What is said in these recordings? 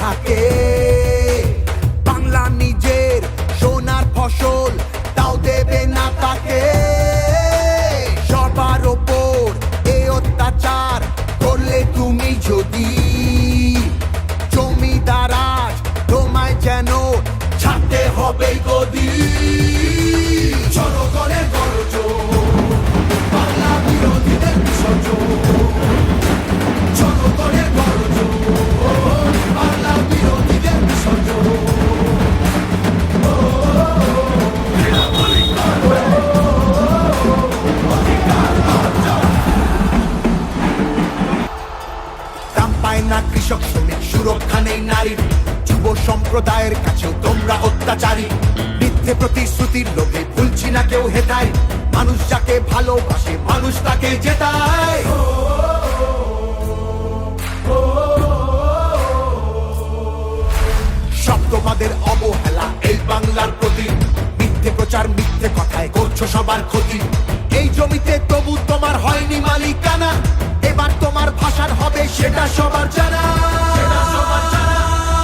থাকে। বাংলা নিজের সোনার ফসল, তাও দেবে না তাকে। সবার ওপর এ অত্যাচার করলে তুমি যদি, জমিদার আজ তোমায় যেন ছাড়তে হবে গদি। জনগণের গর্জন, বাংলা বিরোধীদের বিসর্জন। জনগণের গর্জন, বাংলা বিরোধীদের বিসর্জন। দাম পায় না কৃষক শ্রমিক, সুরক্ষা নেই নারীর। যুব সম্প্রদায়ের কাছেও তোমরা অত্যাচারী। মিথ্যে প্রতিশ্রুতির লোভে ভুলছি না কেউ হেথায়। মানুষ যাকে ভালোবাসে মানুষ তাকে জেতায়। সব তোমাদের অবহেলা এই বাংলার প্রতি। মিথ্যে প্রচার মিথ্যে কথায় করছো সবার ক্ষতি। এই জমিতে তবু তোমার হয়নি মালিকানা। এবার তোমার ভাষার হবে সেটা সবার জানা। সেটা সবার জানা,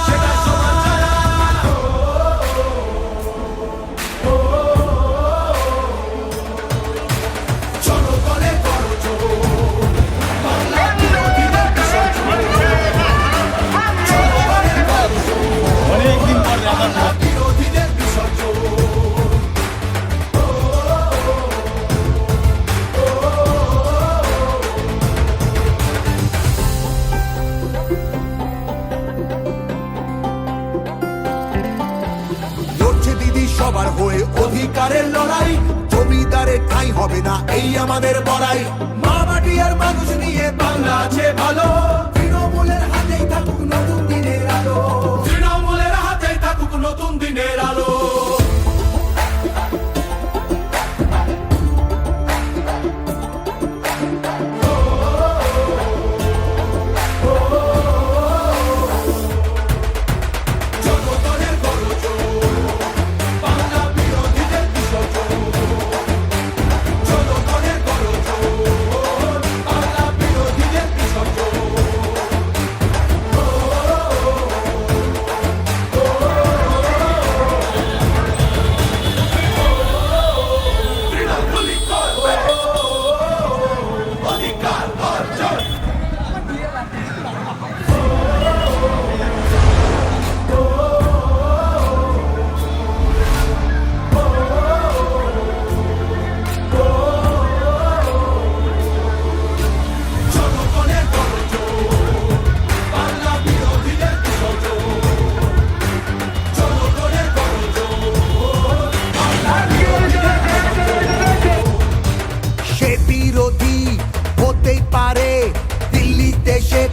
সেটা সবার জানা। জনগণের গর্জন, বাংলা বিরোধীদের বিসর্জন। জনগণের গর্জন, বাংলা বিরোধীদের বিসর্জন। সবার হয়ে অধিকারের লড়াই। জমিদারের ঠাঁই হবে না এই আমাদের বড়াই। মা মাটি আর মানুষ নিয়ে বাংলা আছে ভালো। তৃণমূলের হাতেই থাকুক নতুন দিনের আলো। তৃণমূলের হাতেই থাকুক নতুন দিনের আলো।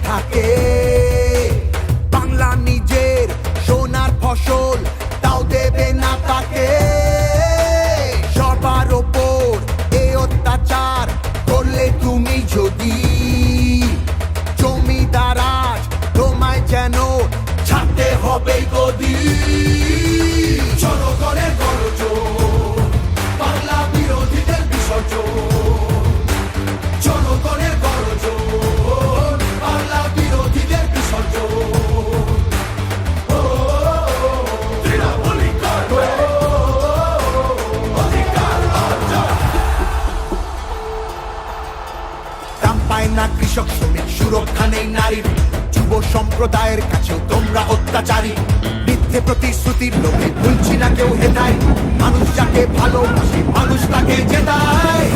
থাকে বাংলা নিজের সোনার ফসল, তাও দেবে না তাকে। সবার ওপর এ অত্যাচার করলে তুমি যদি, জমিদার আজ তোমায় যেন ছাড়তে হবে গদি। জনগণের গর্জন, বাংলা বিরোধীদের বিসর্জন। জনগণের গর্জন, বাংলা বিরোধীদের বিসর্জন। দাম পায় না কৃষক শ্রমিক, সুরক্ষা নেই নারীর। যুব সম্প্রদায়ের কাছেও তোমরা অত্যাচারী। মিথ্যে প্রতিশ্রুতির লোভে ভুলছি না কেউ হেথায়। মানুষ যাকে ভালোবাসে মানুষ তাকে জেতায়।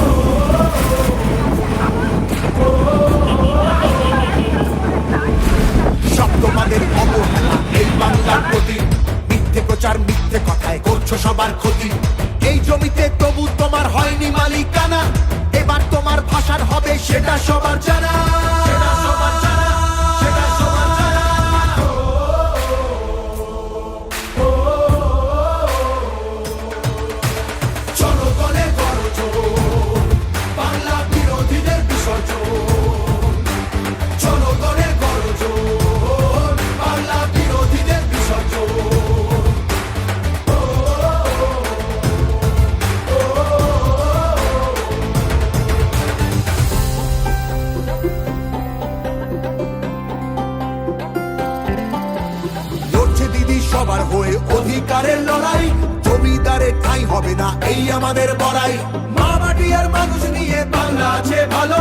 সব তোমাদের অবহেলা এই বাংলার প্রতি। মিথ্যে প্রচার মিথ্যে কথায় করছো সবার ক্ষতি। এই জমিতে তবু তোমার হয়নি মালিকানা। এবার তোমার ভাষার হবে সেটা সবার জানা। সেটা সবার জানা, সেটা সবার জানা। জনগণের গর্জন, বাংলা বিরোধীদের বিসর্জন। জনগণের গর্জন, বাংলা বিরোধীদের বিসর্জন। Thank you. সবার হয়ে অধিকারের লড়াই, জমিদারের ঠাঁই হবে না এই আমাদের বড়াই। মা মাটি আর মানুষ নিয়ে বাংলা আছে ভালো,